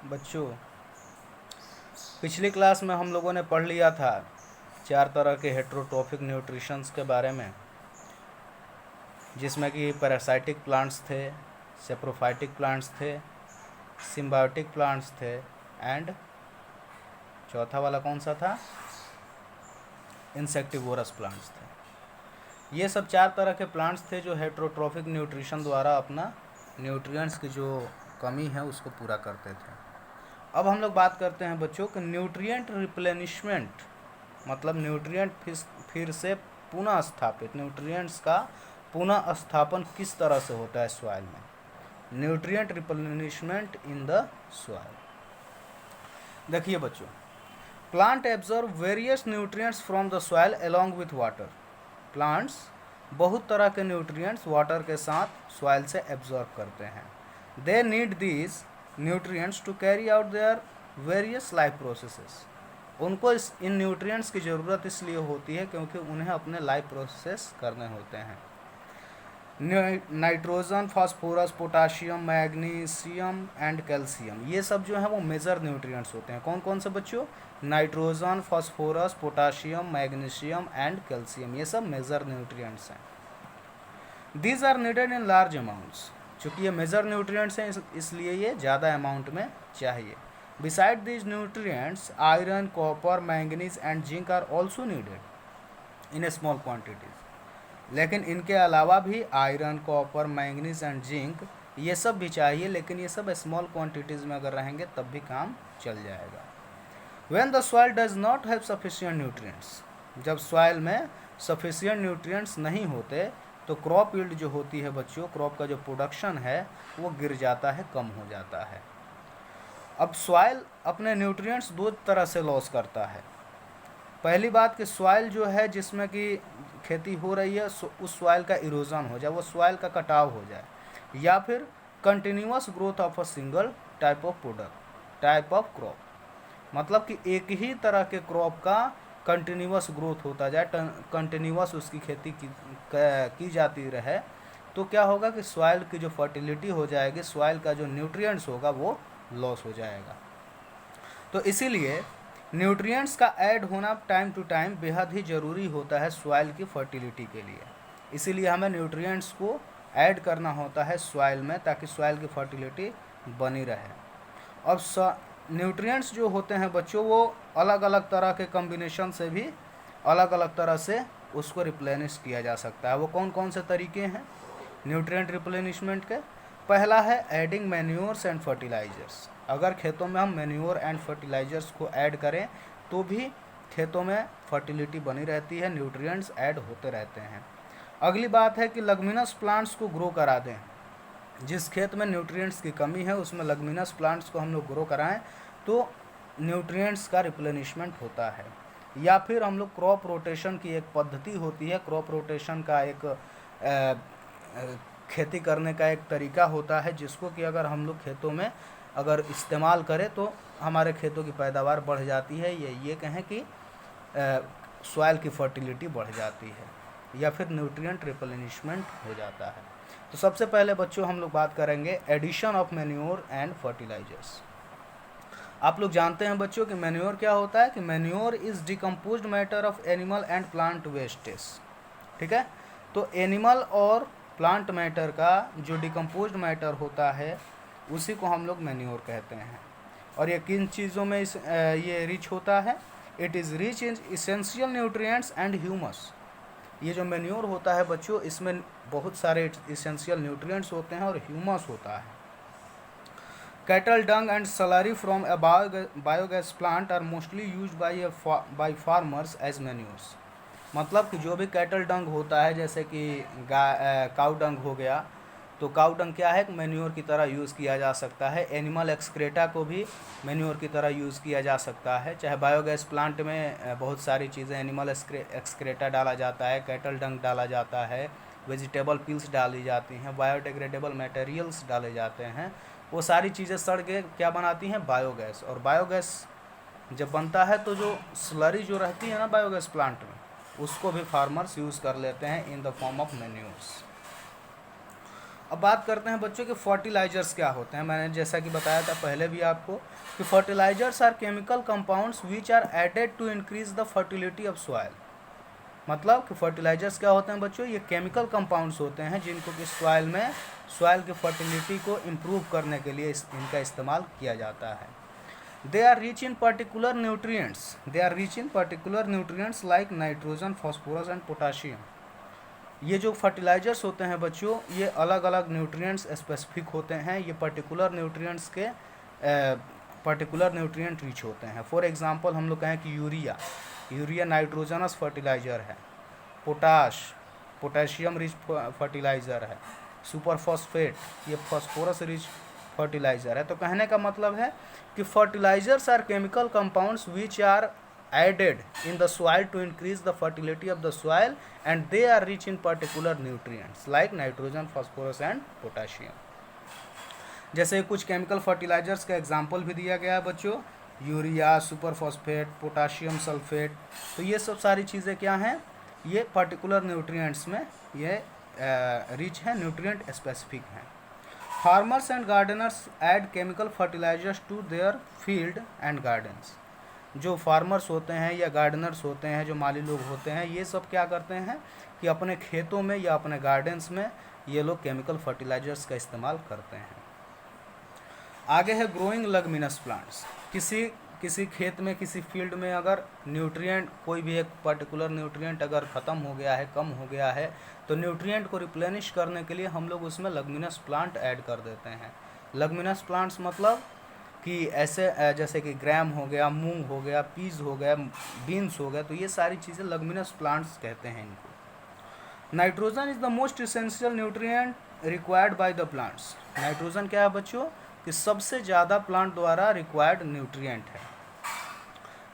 बच्चों, पिछली क्लास में हम लोगों ने पढ़ लिया था 4 तरह के हेट्रोट्रोफिक न्यूट्रिशंस के बारे में, जिसमें कि पैरासाइटिक प्लांट्स थे, सेप्रोफाइटिक प्लांट्स थे, सिम्बायोटिक प्लांट्स थे एंड चौथा वाला कौन सा था? इंसेक्टिवोरस प्लांट्स थे। ये सब 4 तरह के प्लांट्स थे जो हेट्रोट्रोफिक न्यूट्रिशन द्वारा अपना न्यूट्रिएंट्स की जो कमी है उसको पूरा करते थे। अब हम लोग बात करते हैं बच्चों कि न्यूट्रिएंट रिप्लेनिशमेंट, मतलब न्यूट्रिएंट फिर से पुनः स्थापित, न्यूट्रिएंट्स का पुनः स्थापन किस तरह से होता है सॉइल में। Nutrient replenishment in the soil. देखिए बच्चों, plant absorb various nutrients from the soil along with water. Plants बहुत तरह के न्यूट्रिएंट्स वाटर के साथ सॉइल से एब्जॉर्ब करते हैं। They need these nutrients to carry out their various life processes. उनको इन न्यूट्रिएंट्स की ज़रूरत इसलिए होती है क्योंकि उन्हें अपने लाइफ प्रोसेस करने होते हैं। Nitrogen, phosphorus, potassium, magnesium and calcium, ये सब जो है वो मेजर न्यूट्रिएंट्स होते हैं। कौन कौन से बच्चों? Nitrogen, phosphorus, potassium, magnesium and calcium, ये सब मेजर न्यूट्रिएंट्स हैं। These are needed in large amounts. चूँकि ये मेजर न्यूट्रिएंट्स हैं इसलिए ये ज़्यादा अमाउंट में चाहिए। Beside these nutrients iron, copper, manganese and zinc are also needed in a small quantities. लेकिन इनके अलावा भी iron, copper, manganese and zinc ये सब भी चाहिए, लेकिन ये सब स्मॉल क्वांटिटीज़ में अगर रहेंगे तब भी काम चल जाएगा। When the soil does not have sufficient nutrients, जब सॉइल में सफिशिएंट न्यूट्रिएंट्स नहीं होते तो क्रॉप यील्ड जो होती है बच्चों, क्रॉप का जो प्रोडक्शन है वो गिर जाता है, कम हो जाता है। अब सॉइल अपने न्यूट्रिएंट्स दो तरह से लॉस करता है। पहली बात कि सॉइल जो है जिसमें कि खेती हो रही है उस सॉइल का इरोजन हो जाए, वो सॉइल का कटाव हो जाए, या फिर continuous growth of a single type of product, type of crop, मतलब कि एक ही तरह के क्रॉप का कंटिन्यूअस ग्रोथ होता जाए, कंटिन्यूअस उसकी खेती की जाती रहे, तो क्या होगा कि सॉइल की जो फर्टिलिटी हो जाएगी, सॉइल का जो न्यूट्रिएंट्स होगा वो लॉस हो जाएगा। तो इसीलिए न्यूट्रिएंट्स का ऐड होना टाइम टू टाइम बेहद ही ज़रूरी होता है सॉइल की फर्टिलिटी के लिए। इसीलिए हमें न्यूट्रिएंट्स को ऐड करना होता है सॉइल में ताकि सॉइल की फर्टिलिटी बनी रहे। अब न्यूट्रिएंट्स जो होते हैं बच्चों वो अलग अलग तरह के कम्बिनेशन से भी अलग अलग तरह से उसको रिप्लेनिश किया जा सकता है। वो कौन कौन से तरीके हैं न्यूट्रिएंट रिप्लेनिशमेंट के? पहला है एडिंग मैन्योर्स एंड फर्टिलाइजर्स। अगर खेतों में हम मैन्योर एंड फर्टिलाइजर्स को ऐड करें तो भी खेतों में फर्टिलिटी बनी रहती है, न्यूट्रिएंट्स ऐड होते रहते हैं। अगली बात है कि लगमिनस प्लांट्स को ग्रो करा दें। जिस खेत में न्यूट्रिएंट्स की कमी है उसमें लगमिनस प्लांट्स को हम लोग ग्रो कराएं तो न्यूट्रिएंट्स का रिप्लेनिशमेंट होता है। या फिर हम लोग क्रॉप रोटेशन की एक पद्धति होती है, क्रॉप रोटेशन का एक खेती करने का एक तरीका होता है जिसको कि अगर हम लोग खेतों में अगर इस्तेमाल करें तो हमारे खेतों की पैदावार बढ़ जाती है, ये कहें कि सॉइल की फर्टिलिटी बढ़ जाती है या फिर न्यूट्रिएंट रिप्लेनिशमेंट हो जाता है। तो सबसे पहले बच्चों हम लोग बात करेंगे addition of manure and fertilizers. आप लोग जानते हैं बच्चों कि मैन्योर क्या होता है कि manure is decomposed matter of animal and plant wastage. ठीक है, तो एनिमल और प्लांट मैटर का जो डिकम्पोज्ड मैटर होता है उसी को हम लोग मैन्योर कहते हैं। और ये किन चीज़ों में ये रिच होता है? It is rich in essential nutrients and humus. ये जो मैन्योर होता है बच्चों इसमें बहुत सारे इसेंशियल न्यूट्रिएंट्स होते हैं और ह्यूमस होता है। Cattle dung and slurry from a biogas plant are mostly use by farmers as manures. मतलब कि जो भी कैटल डंग होता है जैसे कि काउ डंग हो गया, तो काउ डंग क्या है? मैन्योर की तरह यूज़ किया जा सकता है। एनिमल एक्सक्रेटा को भी मैन्योर की तरह यूज़ किया जा सकता है। चाहे बायोगैस प्लांट में बहुत सारी चीज़ें, एनिमल एक्सक्रेटा डाला जाता है, कैटल डंग डाला जाता है, वेजिटेबल पील्स डाली जाती हैं, बायोडिग्रेडेबल मटेरियल्स डाले जाते हैं। वो सारी चीज़ें सड़ के क्या बनाती हैं? बायोगैस। और बायोगैस जब बनता है तो जो स्लरी जो रहती है ना बायोगैस प्लांट में, उसको भी फार्मर्स यूज़ कर लेते हैं in the form of manures. अब बात करते हैं बच्चों कि फर्टिलाइजर्स क्या होते हैं। मैंने जैसा कि बताया था पहले भी आपको कि fertilizers are chemical compounds which are added to increase the fertility of soil. मतलब कि फर्टिलाइजर्स क्या होते हैं बच्चों, ये केमिकल कंपाउंड्स होते हैं जिनको कि सॉइल की फर्टिलिटी को इम्प्रूव करने के लिए इनका इस्तेमाल किया जाता है। They are rich in particular nutrients like nitrogen, phosphorus and potassium. ये जो फर्टिलाइजर्स होते हैं बच्चों, ये अलग अलग न्यूट्रिएंट्स स्पेसिफिक होते हैं, ये पर्टिकुलर न्यूट्रिएंट रिच होते हैं। फॉर एग्जांपल हम लोग कहें कि यूरिया नाइट्रोजनस फर्टिलाइज़र है, पोटाशियम रिच फर्टिलाइज़र है, सुपर फॉस्फेट ये फॉस्फोरस रिच फर्टिलाइज़र है। तो कहने का मतलब है कि fertilizers are chemical compounds which are added in the soil to increase the fertility of the soil and they are rich in particular nutrients like nitrogen, phosphorus and potassium। जैसे कुछ chemical fertilisers का example भी दिया गया है बच्चों, urea, super phosphate, potassium sulphate. तो ये सब सारी चीज़ें क्या हैं, ये पर्टिकुलर न्यूट्रिएंट्स में ये रिच है, न्यूट्रिएंट स्पेसिफिक हैं। Farmers and gardeners add chemical fertilizers to their field and gardens. जो फार्मर्स होते हैं या गार्डनर्स होते हैं, जो माली लोग होते हैं, ये सब क्या करते हैं कि अपने खेतों में या अपने गार्डन्स में ये लोग केमिकल फर्टिलाइजर्स का इस्तेमाल करते हैं। आगे है ग्रोइंग लेगुमिनस प्लांट्स। किसी खेत में, किसी फील्ड में अगर न्यूट्रिएंट, कोई भी एक पर्टिकुलर न्यूट्रिएंट अगर ख़त्म हो गया है, कम हो गया है, तो न्यूट्रिएंट को रिप्लेनिश करने के लिए हम लोग उसमें लेगुमिनस प्लांट ऐड कर देते हैं। लेगुमिनस प्लांट्स मतलब कि ऐसे जैसे कि ग्राम हो गया, मूंग हो गया, पीज हो गया, बीन्स हो गया, तो ये सारी चीज़ें लेगुमिनस प्लांट्स कहते हैं इनको। Nitrogen is the most essential nutrient required by the plants. Nitrogen क्या है बच्चों, कि सबसे ज़्यादा प्लांट द्वारा रिक्वायर्ड न्यूट्रिएंट है।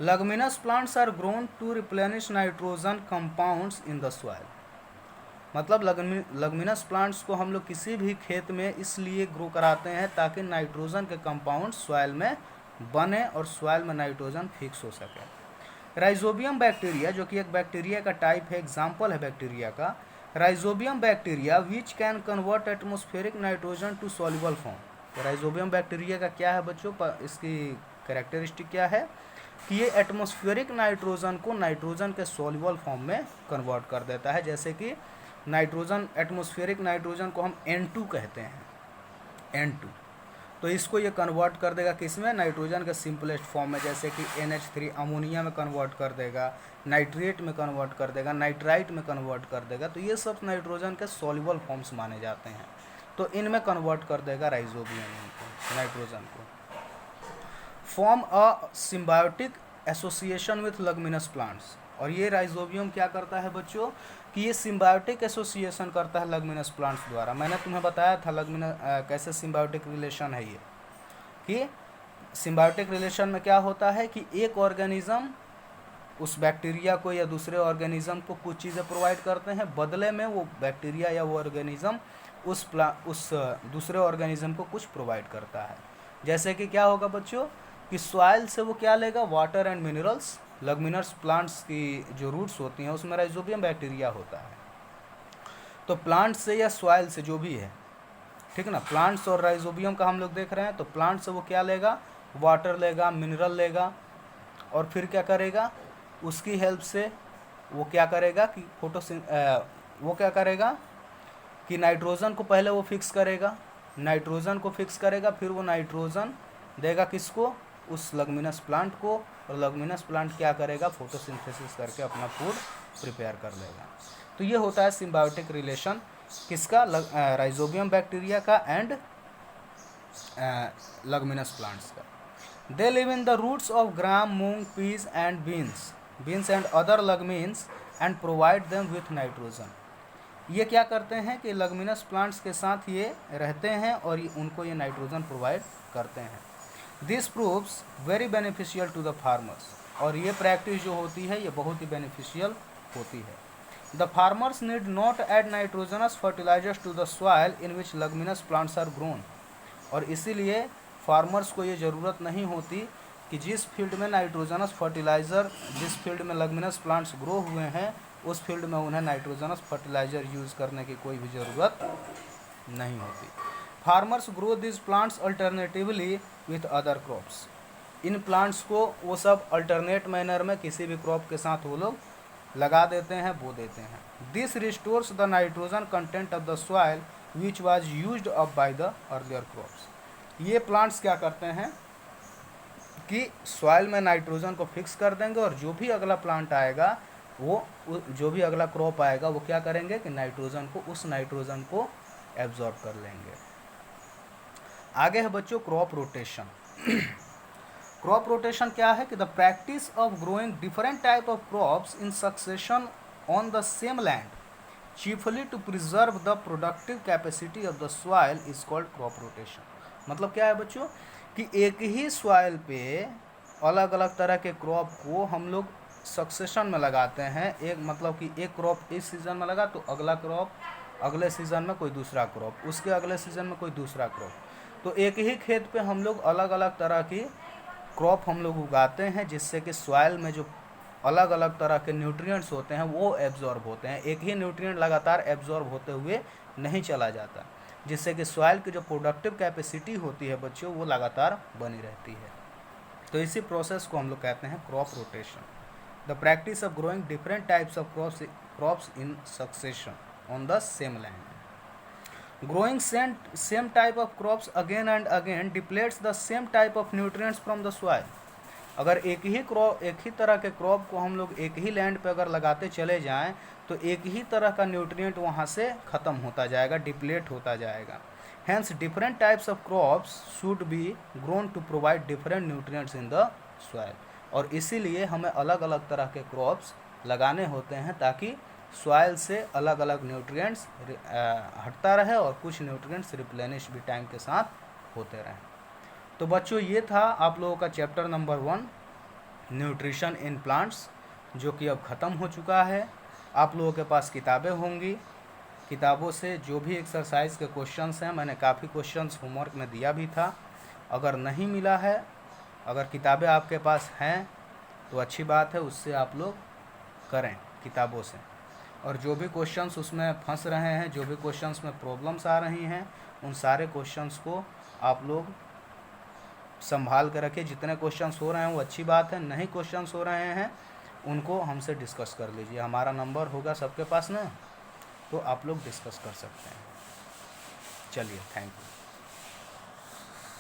Leguminous plants are grown to replenish nitrogen compounds in the soil. मतलब लेगुमिनस प्लांट्स को हम लोग किसी भी खेत में इसलिए ग्रो कराते हैं ताकि नाइट्रोजन के कंपाउंड सॉइल में बने और सॉइल में नाइट्रोजन फिक्स हो सके। राइजोबियम बैक्टीरिया, जो कि एक बैक्टीरिया का टाइप है, एग्जाम्पल है बैक्टीरिया का, rhizobium bacteria which can convert atmospheric nitrogen to soluble form. तो राइजोबियम बैक्टीरिया का क्या है बच्चों, इसकी कैरेक्टरिस्टिक क्या है कि ये एटमोस्फेरिक नाइट्रोजन को नाइट्रोजन के सॉल्युबल फॉर्म में कन्वर्ट कर देता है। जैसे कि नाइट्रोजन, एटमॉस्फेरिक नाइट्रोजन को हम N2 कहते हैं, N2, तो इसको ये कन्वर्ट कर देगा किसमें, नाइट्रोजन के सिंपलेस्ट फॉर्म में, जैसे कि NH3 अमोनिया में कन्वर्ट कर देगा, नाइट्रेट में कन्वर्ट कर देगा, नाइट्राइट में कन्वर्ट कर देगा। तो ये सब नाइट्रोजन के सॉल्युबल फॉर्म्स माने जाते हैं, तो इनमें कन्वर्ट कर देगा राइजोबियम को, नाइट्रोजन को। Form a symbiotic association with leguminous plants. और ये राइजोबियम क्या करता है बच्चों कि ये सिम्बायोटिक एसोसिएशन करता है लेगुमिनस प्लांट्स द्वारा। मैंने तुम्हें बताया था कैसे सिम्बायोटिक रिलेशन है ये, कि सिम्बायोटिक रिलेशन में क्या होता है कि एक ऑर्गेनिज्म उस बैक्टीरिया को या दूसरे ऑर्गेनिज्म को कुछ चीज़ें प्रोवाइड करते हैं, बदले में वो बैक्टीरिया या वो ऑर्गेनिज्म उस दूसरे ऑर्गेनिज्म को कुछ प्रोवाइड करता है। जैसे कि क्या होगा बच्चों कि सॉइल से वो क्या लेगा, water and minerals. Leguminous plants की जो रूट्स होती हैं उसमें राइजोबियम बैक्टीरिया होता है। तो प्लांट से या सॉइल से जो भी है, ठीक है ना, प्लांट्स और राइजोबियम का हम लोग देख रहे हैं। तो प्लांट से वो क्या लेगा, वाटर लेगा, मिनरल लेगा, और फिर क्या करेगा, उसकी हेल्प से वो क्या करेगा कि वो क्या करेगा कि नाइट्रोजन को पहले वो फिक्स करेगा, नाइट्रोजन को फिक्स करेगा, फिर वो नाइट्रोजन देगा किसको, उस लेगुमिनस प्लांट को, और लेगुमिनस प्लांट क्या करेगा, फोटोसिंथेसिस करके अपना फूड प्रिपेयर कर लेगा। तो ये होता है सिम्बायोटिक रिलेशन किसका, राइजोबियम बैक्टीरिया का एंड लेगुमिनस प्लांट्स का। They live in the roots of gram, moong, peas and beans and other legumes and provide them with nitrogen. ये क्या करते हैं कि लेगुमिनस प्लांट्स के साथ ये रहते हैं और उनको ये नाइट्रोजन प्रोवाइड करते हैं। This proves very beneficial to the farmers. और ये प्रैक्टिस जो होती है ये बहुत ही बेनिफिशियल होती है। The farmers need not add nitrogenous fertilizers to the soil in which leguminous plants are grown. और इसीलिए फार्मर्स को ये ज़रूरत नहीं होती कि जिस फील्ड में नाइट्रोजनस फर्टिलाइज़र, जिस फील्ड में लेगुमिनस प्लांट्स ग्रो हुए हैं, उस फील्ड में उन्हें नाइट्रोजनस फर्टिलाइज़र यूज़ करने की कोई भी ज़रूरत नहीं होती। Farmers grow this plants alternatively with other crops, in plants को वो सब अल्टरनेट मैनर में किसी भी क्रॉप के साथ वो लोग लगा देते हैं, बो देते हैं। This restores the nitrogen content of the soil which was used up by the earlier crops. ये प्लांट्स क्या करते हैं कि सॉइल में नाइट्रोजन को फिक्स कर देंगे और जो भी अगला प्लांट आएगा वो जो भी अगला क्रॉप आएगा वो क्या करेंगे कि उस नाइट्रोजन को एब्जॉर्ब कर लेंगे। आगे है बच्चों क्रॉप रोटेशन। क्रॉप रोटेशन क्या है कि the practice of growing different type of crops in succession on the same land chiefly to preserve the productive capacity of the soil is called crop rotation. मतलब क्या है बच्चों कि एक ही soil पे अलग अलग तरह के क्रॉप को हम लोग सक्सेशन में लगाते हैं। एक मतलब कि एक क्रॉप इस सीज़न में लगा तो अगला क्रॉप अगले सीज़न में कोई दूसरा क्रॉप, उसके अगले सीज़न में कोई दूसरा क्रॉप। तो एक ही खेत पे हम लोग अलग अलग तरह की क्रॉप हम लोग उगाते हैं, जिससे कि सॉइल में जो अलग अलग तरह के न्यूट्रिएंट्स होते हैं वो एब्जॉर्ब होते हैं। एक ही न्यूट्रिएंट लगातार एब्जॉर्ब होते हुए नहीं चला जाता, जिससे कि सॉइल की जो प्रोडक्टिव कैपेसिटी होती है बच्चों वो लगातार बनी रहती है। तो इसी प्रोसेस को हम लोग कहते हैं crop rotation. The practice of growing different types of crops in succession on the same land. Growing same type of crops again and again depletes the same type of nutrients from the soil। अगर एक ही तरह के crop को हम लोग एक ही land पे अगर लगाते चले जाएं तो एक ही तरह का न्यूट्रिएंट वहाँ से ख़त्म होता जाएगा, डिप्लेट होता जाएगा। Hence different types of crops should be grown to provide different nutrients in the soil। और इसीलिए हमें अलग अलग तरह के क्रॉप्स लगाने होते हैं ताकि सॉइल से अलग अलग न्यूट्रिएंट्स हटता रहे और कुछ न्यूट्रिएंट्स रिप्लेनिश भी टाइम के साथ होते रहें। तो बच्चों ये था आप लोगों का chapter number 1 nutrition in plants, जो कि अब ख़त्म हो चुका है। आप लोगों के पास किताबें होंगी, किताबों से जो भी एक्सरसाइज के क्वेश्चंस हैं, मैंने काफ़ी क्वेश्चंस होमवर्क में दिया भी था। अगर नहीं मिला है, अगर किताबें आपके पास हैं तो अच्छी बात है, उससे आप लोग करें किताबों से। और जो भी क्वेश्चंस उसमें फंस रहे हैं, जो भी क्वेश्चंस में प्रॉब्लम्स आ रही हैं, उन सारे क्वेश्चंस को आप लोग संभाल कर रखिए। जितने क्वेश्चंस हो रहे हैं वो अच्छी बात है, नहीं क्वेश्चंस हो रहे हैं उनको हमसे डिस्कस कर लीजिए। हमारा नंबर होगा सबके पास ना, तो आप लोग डिस्कस कर सकते हैं। चलिए, थैंक यू।